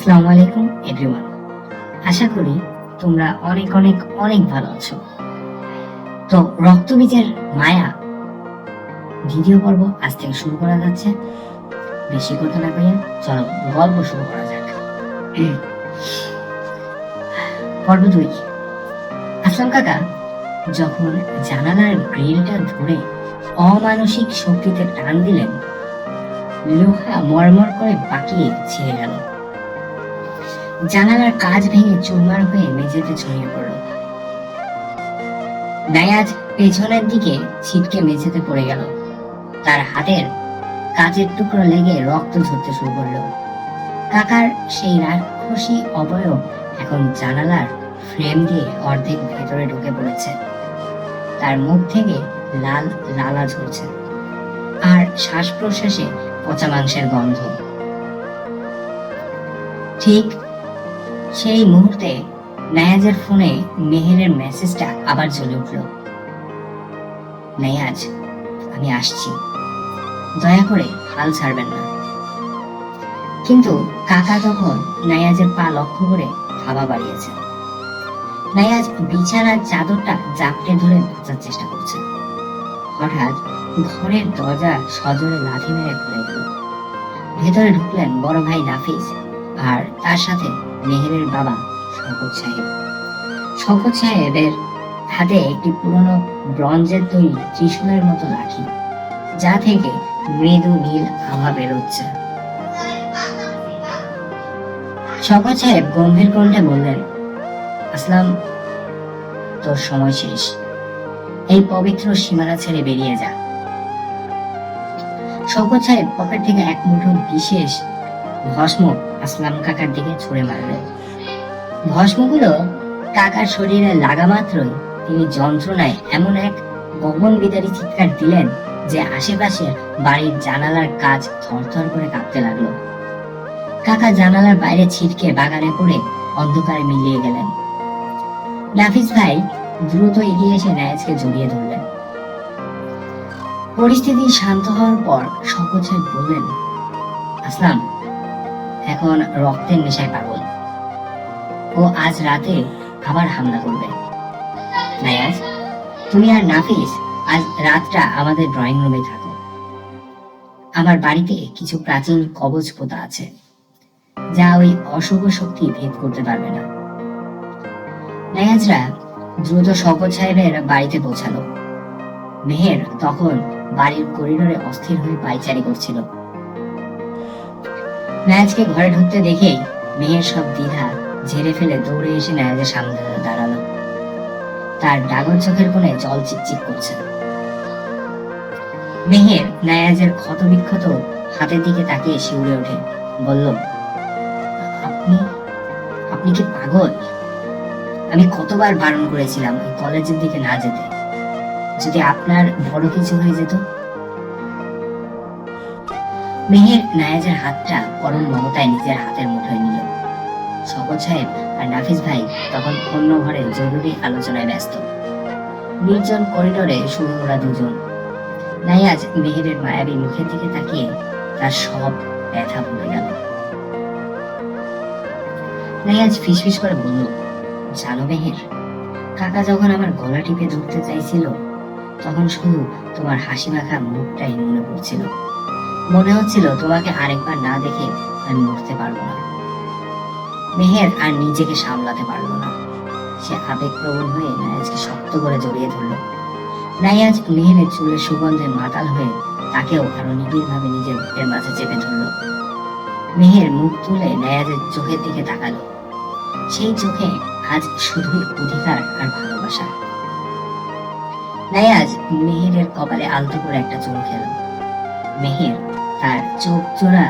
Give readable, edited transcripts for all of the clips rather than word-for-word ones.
আসসালামু আলাইকুম এভরিওয়ান। আশা করি তোমরা অনেক অনেক অনেক ভালো আছো। তো রক্তবীজের মায়া দ্বিতীয় পর্ব আজ থেকে শুরু করা যাচ্ছে। বেশি কথা না কইয়া চলো গল্প শুরু করা যাক। পর্ব 2। আসলাম কাকা যখন জানালার গ্রিলটা ধরে অমানসিক শক্তিতে টান দিলেন, লোহা মরমর করে বাকিয়ে ছিঁড়ে গেল। জানালার কাঁচ ভেঙে চুরমার হয়ে মেঝেতে ছড়িয়ে পড়ল। নায়াজ পেছনের দিকে ছিটকে মেঝেতে পড়ে গেল। তার হাতের কাঁচের টুকরো লেগে রক্ত ঝরতে শুরু করলো। কাকার সেই রাক্ষসী অবয়ব এখন জানালার ফ্রেম দিয়ে অর্ধেক ভেতরে ঢুকে পড়েছে। তার মুখ থেকে লাল লালা ঝরছে, আর শ্বাস প্রশ্বাসে পচা মাংসের গন্ধ। ঠিক সেই মুহূর্তে নায়াজের ফোনে মেহেরের মেসেজটা আবার জ্বলে উঠল। নায়াজ, আমি আসছি, দয়া করে হাল ছাড়বেন না। কিন্তু কাকা তখন নায়াজের পা লক্ষ্য করে থাবা বাড়িয়েছে। নায়াজ বিছানার চাদরটা জাপটে ধরে বাঁচার চেষ্টা করছে। হঠাৎ ঘরের দরজা সজোরে লাথি মেরে খুলে গেল। ভেতরে ঢুকলেন বড় ভাই নাফিস, আর তার সাথে মেহেরের বাবা শওকত সাহেব। শওকত সাহেবের হাতে একটি পুরনো ব্রঞ্জের তৈরি ত্রিশূলের মতো লাঠি, যা থেকে মৃদু নীল আভা বেরোচ্ছে। শওকত সাহেব গম্ভীর কণ্ঠে বললেন, আসলাম, তোর সময় শেষ। এই পবিত্র সীমানা ছেড়ে বেরিয়ে যা। শওকত সাহেব পকেট থেকে এক মুঠো বিশেষ ভস্ম আসলাম কাকার দিকে ছুঁড়ে মারলেন। ভস্মগুলো কাকার শরীরে লাগা মাত্রই তিনি যন্ত্রণায় এমন এক গগন বিদারী চিৎকার দিলেন যে আশেপাশের বাড়ির জানালার কাঁচ থরথর করে কাঁপতে লাগলো। কাকা জানালার বাইরে ছিটকে বাগানে পড়ে অন্ধকারে মিলিয়ে গেলেন। নাফিস ভাই দ্রুত এগিয়ে এসে নায়াজকে জড়িয়ে ধরলেন। পরিস্থিতি শান্ত হওয়ার পর শওকত সাহেব বললেন, আসলাম এখন রক্তের নেশায় পাগল। ও আজ রাতে আবার হামলা করবে। নায়াজ, তুমি আর নাফিস আজ রাতটা আমাদের ড্রয়িং রুমে থাকো। আমার বাড়িতে কিছু প্রাচীন কবচ পোতা আছে, যা ওই অশুভ শক্তি ভেদ করতে পারবে না। নায়াজরা দ্রুত শওকত সাহেবের বাড়িতে পৌঁছালো। মেহের তখন বাড়ির করিডোরে অস্থির হয়ে পায়চারি করছিল। নায়াজকে ঘরে ঢুকতে দেখেই মেহের সব দ্বিধা ঝেড়ে ফেলে দৌড়ে এসে নায়াজের সামনে দাঁড়ালো। তার ডাগর চোখের কোণে জল চিকচিক করছে। মেহের নায়াজের ক্ষত বিক্ষত হাতের দিকে তাকিয়ে শিউরে ওঠে, বলল, আপনি আপনি কি পাগল? আমি কতবার বারণ করেছিলাম ওই কলেজের দিকে না যেতে, যদি আপনার বড় কিছু হয়ে যেত। মেহের নায়াজের হাতটা পরম মমতায় নিজের হাতের মুঠোয় নিল। শওকত সাহেব আর নাফিস ভাই তখন অন্য ঘরে জরুরি আলোচনায় ব্যস্ত। নির্জন করিডোরে শুধু ওরা দুজন। নায়াজ মেহেরের মায়াবী মুখের দিকে তাকিয়ে তার সব ব্যথা ভুলে গেল। নায়াজ ফিসফিস করে বলল, জানো মেহের, কাকা যখন আমার গলা টিপে ধরতে চাইছিল, তখন শুধু তোমার হাসি মাখা মুখটাই মনে পড়ছিল। মনে হচ্ছিল তোমাকে আরেকবার না দেখে আমি উঠতে পারবো না। মেহের আর নিজেকে সামলাতে পারলো না। সে আবেগপ্রবণ হয়ে নায়াজকে শক্ত করে জড়িয়ে ধরল। নায়াজ মেহেরের চুলের সুগন্ধে মাতাল হয়ে তাকেও আরো নিবিড়ভাবে নিজের বুকের মাঝে চেপে ধরল। মেহের মুখ তুলে নায়াজের চোখের দিকে তাকালো। সেই চোখে আজ শুধুই অধিকার আর ভালোবাসা। নায়াজ মেহেরের কপালে আলতো করে একটা চুমু খেল। মেহের তার চোখ জোড়া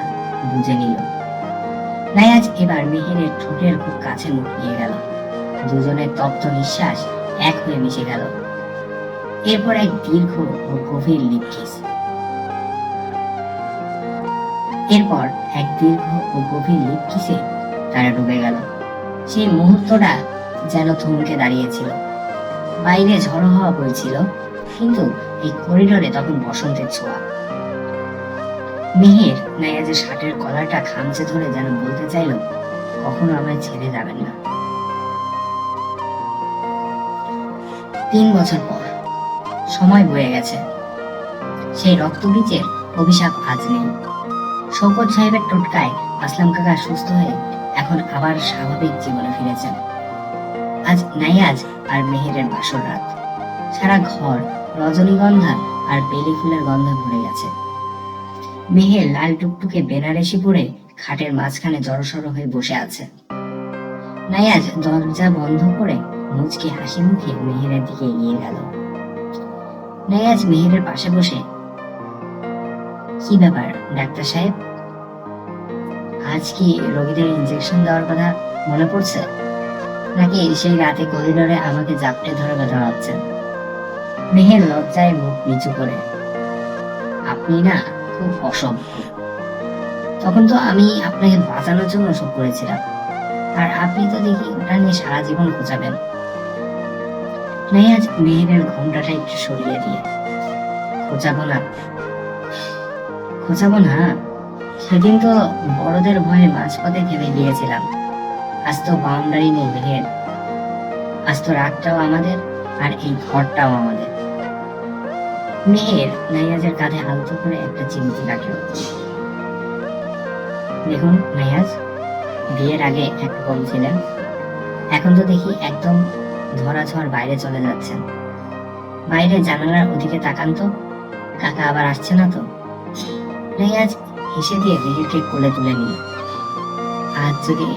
বুঝে নিল। নায়াজ এবার মেহেরের ঠোঁটের খুব কাছে মুখ নিয়ে গেল। দুজনের তপ্ত নিঃশ্বাস এক হয়ে মিশে গেল। এরপর এক দীর্ঘ ও গভীর লিপ কিস। তারা ডুবে গেল। সেই মুহূর্তটা যেন থমকে দাঁড়িয়েছিল। বাইরে ঝড়ো হাওয়া বইছিল, কিন্তু এই করিডোরে তখন বসন্তের ছোঁয়া। মেহের নায়াজের শার্টের কলারটা খামচে ধরে যেন বলতে চাইল, কখনো আমায় ছেড়ে যাবেন না। 3 বছর পর সময় বয়ে গেছে, সেই রক্তবীজের অভিশাপ আজ নেই। শওকত সাহেবের টোটকায় আসলাম কাকা সুস্থ হয়ে এখন আবার স্বাভাবিক জীবনে ফিরেছেন। আজ নাইয়াজ আর মেহেরের বাসর রাত। সারা ঘর রজনীগন্ধা আর বেলি ফুলের গন্ধে ভরে গেছে। মেহের লাল টুকটুকে বেনারসি পরে খাটের মাঝখানে জড়সড় হয়ে বসে আছে। নাইয়াজ দরজা বন্ধ করে মুচকি হাসি মুখে মেহেরের দিকে এগিয়ে গেল। নাইয়াজ মেহেরের পাশে বসে, কি ব্যাপার ডাক্তার সাহেব, আজ কি রোগীদের ইনজেকশন দেওয়ার কথা মনে পড়ছে, নাকি সেই রাতে করিডোরে আমাকে জাপটে ধরে ব্যথা হচ্ছে? মেহের লজ্জায় মুখ নিচু করে, আপনি না খুব অসভ্য। তখন তো আমি আপনাকে বাঁচানোর জন্য সব করেছিলাম, আর আপনি তো দেখি ওটা নিয়ে সারা জীবন খোঁচাবেন। নাইয়াজ মেহেরের ঘোমটাটা একটু সরিয়ে দিয়ে, খোঁচাবো না? খোঁচাবো না? সেদিন তো বড়দের ভয়ে মাঝপথে থেমে গিয়েছিলাম। আজ তো বাউন্ডারি নেই মেহের, আজ তো রাতটাও আমাদের আর এই ঘরটাও আমাদের। মেহের নাইয়াজের কাঁধে আলতো করে একটা চিমটি রাখলো। দেখুন নাইয়াজ, বিয়ের আগে একরকম ছিলেন, এখন তো দেখি একদম ধরাছোঁয়ার বাইরে চলে যাচ্ছেন। বাইরে জানালার ওদিকে তাকান তো, কাকা আবার আসছে না তো? নাইয়াজ হেসে দিয়ে মেহেরকে কোলে তুলে নিল। আজ যদি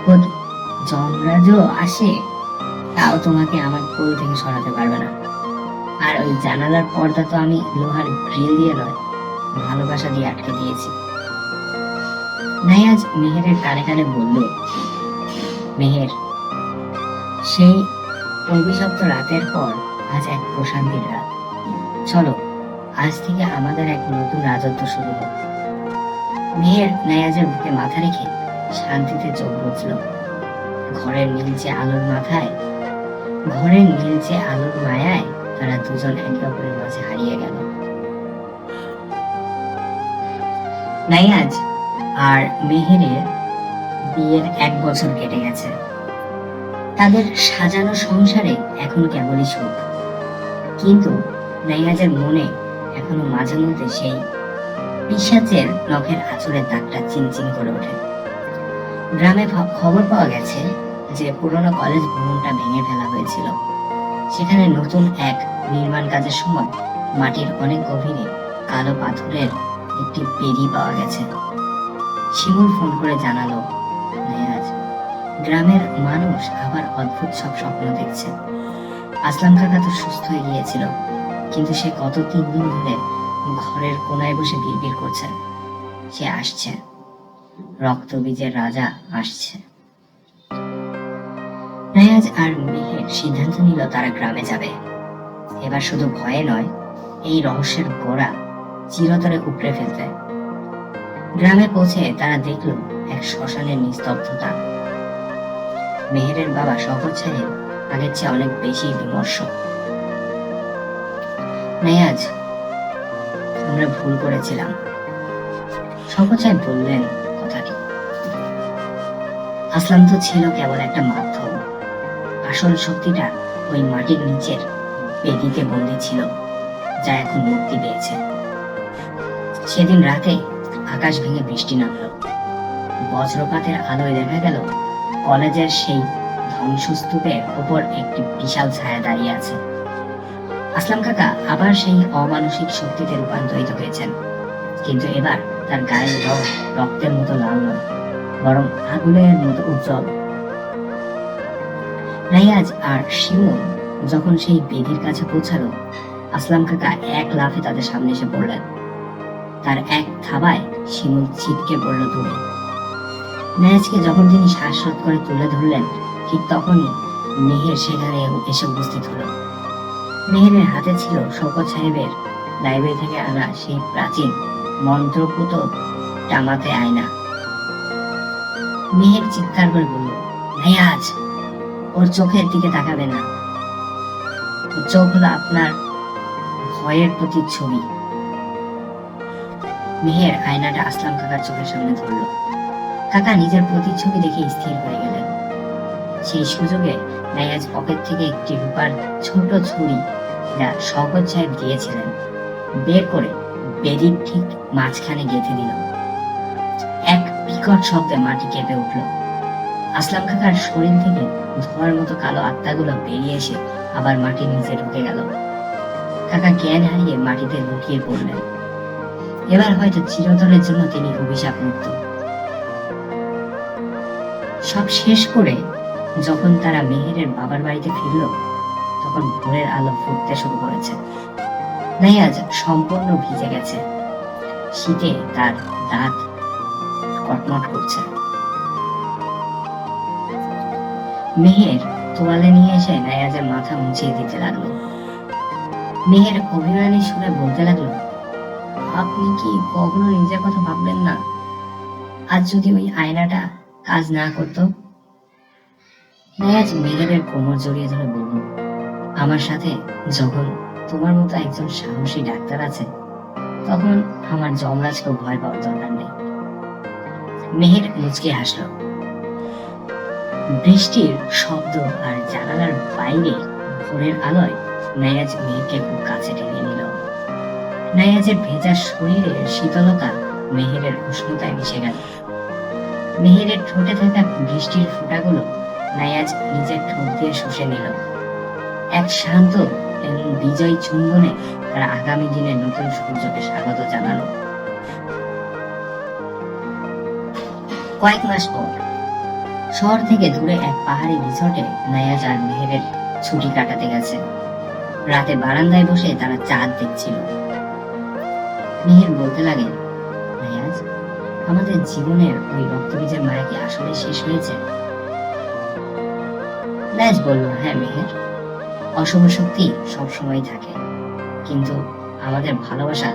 খোদ যমরাজও আসে, তাও তোমাকে আমার কোল থেকে সরাতে পারবে না। আর ওই জানালার পর্দা তো আমি লোহার গ্রিল দিয়ে নয়, ভালোবাসা দিয়ে আটকে দিয়েছি। নাইয়াজ মেহেরের কানে কানে বলল, মেহের, সেই অভিশপ্ত রাতের পর আজ এক প্রশান্তির রাত। চলো, আজ থেকে আমাদের এক নতুন রাজত্ব শুরু হোক। মেহের নাইয়াজের বুকে মাথা রেখে শান্তিতে চোখ বুঝল। ঘরের নীলচে আলোর মায়ায় তারা দুজন একে অপরের মাঝে হারিয়ে গেল। নাইয়াজ আর মেহেরের বিয়ের 1 বছর কেটে গেছে। তাদের সাজানো সংসারে এখন কেবলই সুখ, কিন্তু নাইয়াজের মনে এখনো মাঝে মধ্যে সেই পিশাচের নখের আঁচড়ের দাগটা চিনচিন করে ওঠে। গ্রামে খবর পাওয়া গেছে যে পুরনো কলেজ ভবনটা ভেঙে ফেলা হয়েছিল। সেখানে নতুন এক নির্মাণ কাজের সময় মাটির অনেক গভীরে কালো পাথরের একটি বেদি পাওয়া গেছে। শিমুল ফোন করে জানালো, নাইয়াজ, গ্রামের মানুষ আবার অদ্ভুত সব স্বপ্ন দেখছে। আসলাম কাকা তো সুস্থ হয়ে গিয়েছিল, কিন্তু সে গত 3 দিন ধরে ঘরের কোনায় বসে বিড়বিড় করছে, সে আসছে, রক্তবীজের রাজা আসছে। নাইয়াজ আর মেহের সিদ্ধান্ত নিল তারা গ্রামে যাবে। এবার শুধু ভয়ে নয়, এই রহস্যের গোড়া চিরতরে উপড়ে ফেলতে। গ্রামে পৌঁছে তারা দেখল এক শ্মশানের নিস্তব্ধতা। মেহেরের বাবা শওকত সাহেব আগের চেয়ে অনেক বেশি বিমর্ষ। নাইয়াজ, আমরা ভুল করেছিলাম, শওকত সাহেব বললেন কথাটি। আসলাম তো ছিল কেবল একটা মাধ্যম, আসল শক্তিটা ওই মাটির নিচের বেদিতে বন্দী ছিল, যা এখন মুক্তি পেয়েছে। সেদিন রাতে আকাশ ভেঙে বৃষ্টি নামল। বজ্রপাতের আলোয় দেখা গেল কলেজের সেই ধ্বংসস্তূপের উপর একটি বিশাল ছায়া দাঁড়িয়ে আছে। আসলাম কাকা আবার সেই অমানসিক শক্তিতে রূপান্তরিত হয়েছেন, কিন্তু এবার তার গায়ের রং রক্তের মতো লাল নয়, বরং আগুনের মতো উজ্জ্বল। নাইয়াজ আর শিমুল যখন সেই বেদির কাছে পৌঁছালো, আসলাম কাকা এক লাফে তাদের সামনে এসে পড়লেন। তার এক থাবায় শিমুল ছিটকে পড়ল দূরে। নাইয়াজকে যখন তিনি শ্বাসরোধ করে তুলে ধরলেন, ঠিক তখনই মেহের সেখানে এসে উপস্থিত হলো। মেহেরের হাতে ছিল শওকত সাহেবের লাইব্রেরি থেকে আনা সেই প্রাচীন মন্ত্রপুত টামাতে আয়না। মেহের চিৎকার করে বলল, নাইয়াজ, ওর চোখের দিকে তাকাবেন না, ওর চোখ হলো আপনার ভয়ের প্রতিচ্ছবি। মেহের আয়নাটা আসলাম কাকার চোখের সামনে ধরল। কাকা নিজের প্রতিচ্ছবি দেখে স্থির হয়ে গেলেন। সেই সুযোগে নাইয়াজ পকেট থেকে একটি রূপার ছোট ছুরি, যা শওকত সাহেব দিয়েছিলেন, বের করে বেদির ঠিক মাঝখানে গেঁথে দিল। এক বিকট শব্দে মাটি কেঁপে উঠল। আসলাম কাকার শরীর থেকে ধোঁয়ার মতো কালো আত্মাগুলো বেরিয়ে এসে আবার মাটির নিচে ঢুকে গেল। কাকা জ্ঞান হারিয়ে মাটিতে লুকিয়ে পড়লেন। এবার হয়তো চিরতরের জন্য তিনি অভিশাপ মুক্ত। সব শেষ করে যখন তারা মেহেরের বাবার বাড়িতে ফিরল, তখন ভোরের আলো ফুটতে শুরু করেছে। নাইয়াজ সম্পূর্ণ ভিজে গেছে। শীতে তার দাঁত কটমট করছে। মেহের তোয়ালে নিয়ে এসে নাইয়াজের মাথা মুছিয়ে দিতে লাগলো। মেহের অভিমানী সুরে বলতে লাগলো, আপনি কি কখনো নিজের কথা ভাবলেন না? আজ যদি ওই আয়নাটা কাজ না করতো? নাইয়াজ মেহেরের কোমর জড়িয়ে ধরে বলল, আমার সাথে যখন তোমার মতো একজন সাহসী ডাক্তার আছে, তখন আমার যমরাজকেও ভয় পাওয়ার দরকার নেই। মেহের মুচকে হাসল। বৃষ্টির শব্দ আর জানালার বাইরে ভোরের আলোয় নাইয়াজ মেহেরকে খুব কাছে টেনে নিল। নাইয়াজের ভেজা শরীরের শীতলতা মেহেরের উষ্ণতায় মিশে গেল। মেহেরের ঠোঁটে থাকা বৃষ্টির ফোঁটাগুলো নাইয়াজ নিজের ঠোঁট দিয়ে শুষে নিল। এক শান্ত এবং বিজয়ী চুম্বনে তারা আগামী দিনের নতুন সূর্যকে স্বাগত জানালো। কয়েক মাস পর শহর থেকে দূরে এক পাহাড়ি রিসর্টে নাইয়াজ আর মেহেরের ছুটি কাটাতে গেছে। রাতে বারান্দায় বসে তারা চাঁদ দেখছিল। মেহের বলতে লাগে, নাইয়াজ, আমাদের জীবনের ওই রক্তবীজের মায়া কি আসলে শেষ হয়েছে? নাইয়াজ বলল, হ্যাঁ মেহের, অশুভ শক্তি সবসময় থাকে, কিন্তু আমাদের ভালোবাসা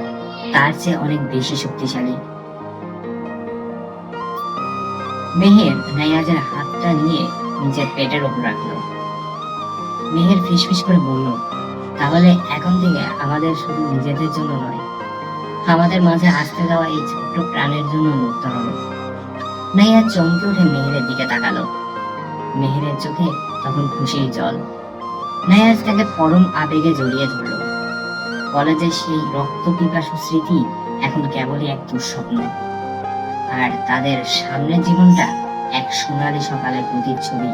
তার চেয়ে অনেক বেশি শক্তিশালী। মেহের নাইয়াজের হাতটা নিয়ে নিজের পেটের ওপর রাখলো। মেহের ফিসফিস করে বলল, তাহলে এখন থেকে আমাদের শুধু নিজেদের জন্য নয়, আমাদের মাঝে আসতে দেওয়া এই ছোট্ট প্রাণের জন্য লড়তে হবে। নাইয়াজ চমকে উঠে মেহেরের দিকে তাকালো। মেহেরের চোখে তখন খুশির জল। নাইয়াজ তাকে পরম আবেগে জড়িয়ে ধরল। কলেজের সেই রক্ত পিপাসু স্মৃতি এখন কেবলই এক দুঃস্বপ্ন, আর তাদের সামনের জীবনটা এক সোনালী সকালের প্রতিচ্ছবি।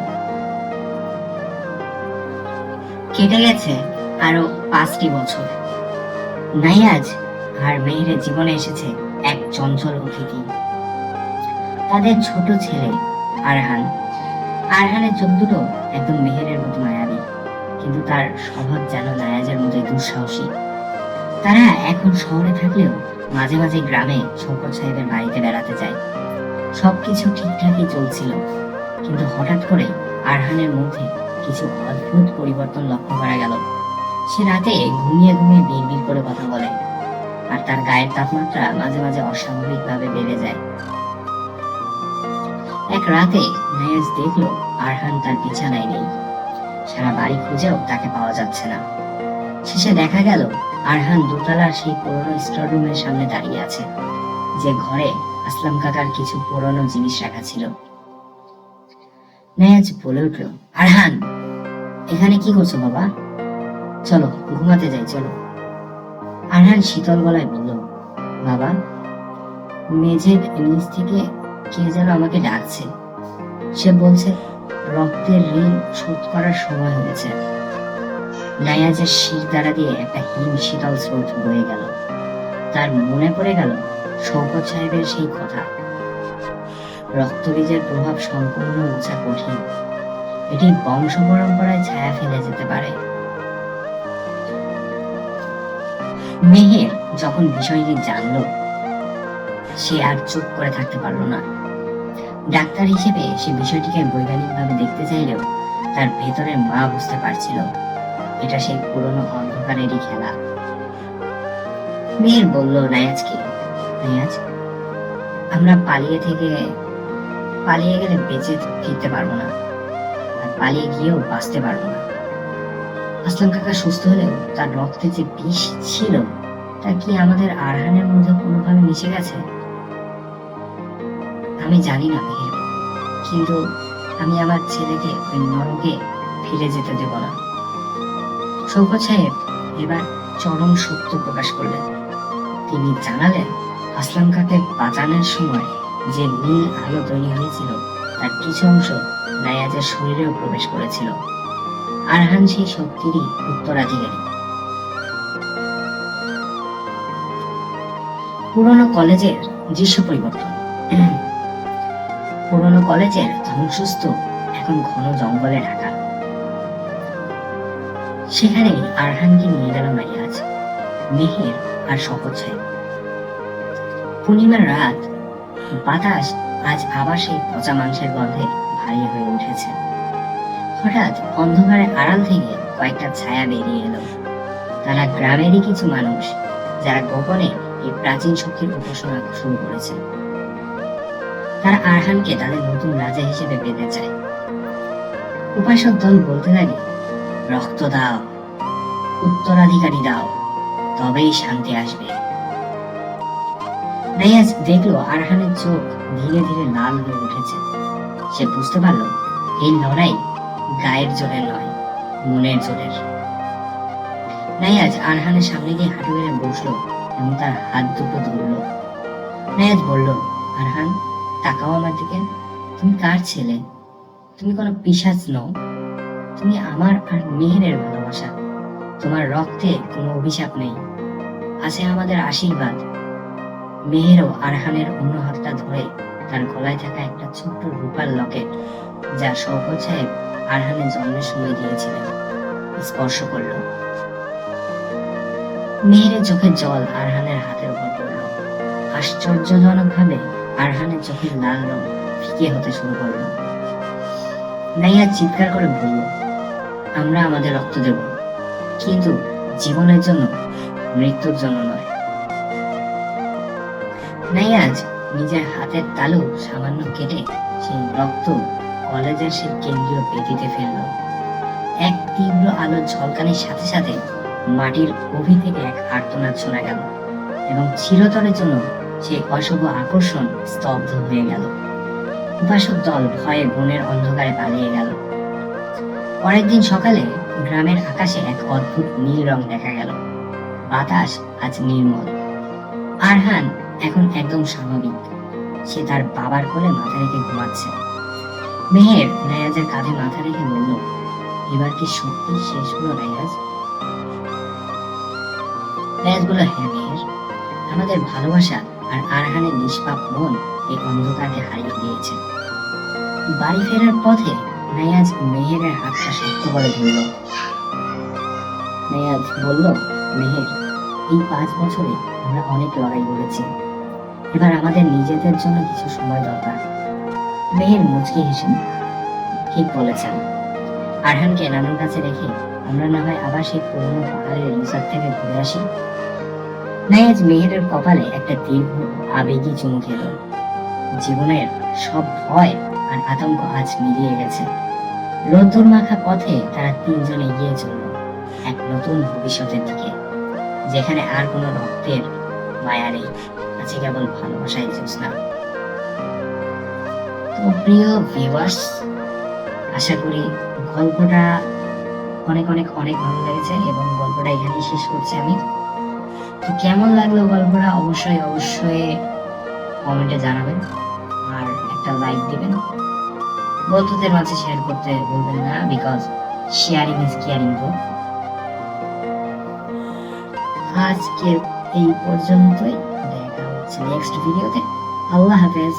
কেটে গেছে আরো 5টি বছর। নাইয়াজ আর মেহেরের জীবনে এসেছে এক চঞ্চল অতিথি, তাদের ছোট ছেলে আরহান। আরহানের চোখ দুটো একদম মেহেরের মতো মায়াবী, কিন্তু তার স্বভাব যেন নাইয়াজের মতোই দুঃসাহসী। তারা এখন শহরে থাকলেও মাঝে মাঝে গ্রামে শওকত সাহেবের বাড়িতে বেড়াতে যায়। সবকিছু ঠিকঠাকই চলছিল, কিন্তু হঠাৎ করে আরহানের মধ্যে কিছু অদ্ভুত পরিবর্তন লক্ষ্য করা গেল। সে রাতে ঘুমিয়ে ঘুমিয়ে বিড়বিড় করে কথা বলে, আর তার গায়ের তাপমাত্রা মাঝে মাঝে অস্বাভাবিকভাবে বেড়ে যায়। এক রাতে নাইয়াজ দেখলো আরহান তার বিছানায় নেই। সারা বাড়ি খুঁজেও তাকে পাওয়া যাচ্ছে না। শেষে দেখা গেল আরহান দোতলার সেই পুরনো স্টোর রুমের সামনে দাঁড়িয়ে আছে, যে ঘরে আসলাম কাকার কিছু পুরনো জিনিস রাখা ছিল। নাইয়াজ বলে উঠল, আরহান, এখানে কি করছো বাবা? চলো ঘুমাতে যাই, চলো। আরহান শীতল গলায় বলল, বাবা, মেঝের নিচ থেকে কে যেন আমাকে ডাকছে। সে বলছে রক্তের ঋণ শোধ করার সময় হয়েছে। নাইয়াজের শির দ্বারা দিয়ে একটা হিম শীতল স্রোত বয়ে গেল। তার মনে পড়ে গেল শওকত সাহেবের সেই কথা, রক্তবীজের প্রভাব সম্পূর্ণ বোঝা কঠিন, এটি বংশ পরম্পরায় ছায়া ফেলে যেতে পারে। মেহের যখন বিষয়টি জানলো, সে আর চুপ করে থাকতে পারলো না। ডাক্তার হিসেবে সে বিষয়টিকে বৈজ্ঞানিকভাবে দেখতে চাইলেও তার ভেতরের মা বুঝতে পারছিল এটা সেই পুরনো অন্ধকারেরই খেলা। মেহের বলল নাইয়াজকে, নাইয়াজ, আমরা পালিয়ে গেলে বেঁচে ফিরতে পারবো না, আর পালিয়ে গিয়েও বাঁচতে পারবো না। আসলাম কাকা সুস্থ হলেও তার রক্তে যে বিষ ছিল তা কি আমাদের আরহানের মধ্যে কোনোভাবে মিশে গেছে? আমি জানি না মেহের, কিন্তু আমি আমার ছেলেকে ওই নরকে ফিরে যেতে দেব না। শওকত সাহেব এবার চরম সত্য প্রকাশ করলেন। তিনি জানালেন, আসলাম খাঁকে বাঁচানোর সময় যে নীল আলো তৈরি হয়েছিল তার কিছু অংশ নায়াজের শরীরেও প্রবেশ করেছিল। আরহান সেই শক্তিরই উত্তরাধিকারী। পুরনো কলেজের দৃশ্য পরিবর্তন। পুরনো কলেজের ধ্বংসস্তূপ এখন ঘন জঙ্গলে ঢাকা। সেখানে আরহানকে নিয়ে গেল নাইয়াজ, মেহের আর শওকত সাহেব। পূর্ণিমার রাত, বাতাস আজ আবার সেই পচা মাংসের গন্ধে ভারী হয়ে উঠেছে। হঠাৎ অন্ধকারের আড়াল থেকে কয়েকটা ছায়া বেরিয়ে এলো। তারা গ্রামেরই কিছু মানুষ, যারা গোপনে এই প্রাচীন শক্তির উপাসনা শুরু করেছে। তারা আরহানকে তাদের নতুন রাজা হিসেবে পেতে চায়। উপাসক দল বলতে লাগে, রক্ত দাও, উত্তরাধিকারী দাও, তবেই শান্তি আসবে। নাইয়াজ দেখলো আরহানের চোখ ধীরে ধীরে লাল হয়ে উঠেছে। সে বুঝতে পারলো এই লড়াই গায়ের জোরের নয়, মনের জোরের। নাইয়াজ আরহানের সামনে গিয়ে হাঁটু গেড়ে বসলো এবং তার হাত দুটো ধরলো। নাইয়াজ বলল, আরহান, তাকাও আমার দিকে। তুমি কার ছেলে? তুমি কোনো পিশাচ নও। তুমি আমার আর মেহেরের ভালোবাসা। তোমার রক্তে কোনো অভিশাপ নেই, আছে আমাদের আশীর্বাদ। মেহেরও আরহানের অন্য হাতটা ধরে তার গলায় থাকা একটা ছোট্ট রূপার লকেট, যা শওকত সাহেব আরহানের জন্মের সময় দিয়েছিলেন, স্পর্শ করল। মেহেরের চোখের জল আরহানের হাতের উপর পড়ল। আশ্চর্যজনকভাবে আরহানের চোখের লাল রং ফিকে হতে শুরু করল। নাইয়া চিৎকার করে বলল, আমরা আমাদের রক্ত দেব, কিন্তু জীবনের জন্য, মৃত্যুর জন্য নয়। নাইয়াজ নিজের হাতের তালু সামান্য কেটে সেই রক্ত কলেজের সেই কেন্দ্রীয় বেদিতে ফেলল। এক তীব্র আলোর ঝলকানির সাথে সাথে মাটির গভীর থেকে এক আর্তনাদ শোনা গেল এবং চিরতরের জন্য সেই অশুভ আকর্ষণ স্তব্ধ হয়ে গেল। উপাসক দল ভয়ে বনের অন্ধকারে পালিয়ে গেল। পরের দিন সকালে গ্রামের আকাশে এক অদ্ভুত নীল রং দেখা গেল। বাতাস আজ নির্মল। আরহান এখন একদম স্বাভাবিক। সে তার বাবার কোলে মাথা রেখে ঘুমাচ্ছে। মেহের নাইয়াজের কাঁধে মাথা রেখে বলল, এবার কি সত্যি শেষ হলো নাইয়াজ? নাইয়াজ বলল, হ্যাঁ মেহের, আমাদের ভালোবাসা আর আরহানের নিষ্পাপ মন এই অন্ধকারে হারিয়ে দিয়েছে। বাড়ি ফেরার পথে নাইয়াজ মেহেরের হাতটা শক্ত করে ধরল। নাইয়াজ বলল, মেহের, এই 5 বছরে আমরা অনেক লড়াই করেছি। এবার আমাদের নিজেদের জন্য কিছু সময় দরকার। মেহের মুচকি হেসে, ঠিক বলেছেন। আরহানকে নানুর কাছে রেখে আমরা না হয় আবার সেই পুরনো পাহাড়ের রিসর্ট থেকে ঘুরে আসি। নাইয়াজ মেহেরের কপালে একটা দীর্ঘ আবেগী চুমু খেল। জীবনের সব ভয় আর আতঙ্ক আজ মিলিয়ে গেছে। রোদ্দুর মাখা পথে তারা তিনজন এগিয়ে চলল এক নতুন ভবিষ্যতের দিকে, যেখানে আর কোনো রক্তের মায়া নেই, আছে কেবল ভালোবাসায় জ্যোৎস্না। তো প্রিয় ভিউয়ার্স, আশা করি গল্পটা অনেক অনেক অনেক ভালো লেগেছে এবং গল্পটা এখানেই শেষ করছি আমি। তো কেমন লাগলো গল্পটা অবশ্যই অবশ্যই কমেন্টে জানাবেন আর একটা লাইক দিবেন। বন্ধুদের মাঝে শেয়ার করতে ভুলবেন না, বিকজ শেয়ারিং ইজ কেয়ারিং। তো আজকে এই পর্যন্তই, দেখা হচ্ছে নেক্সট ভিডিওতে। আল্লাহ হাফেজ।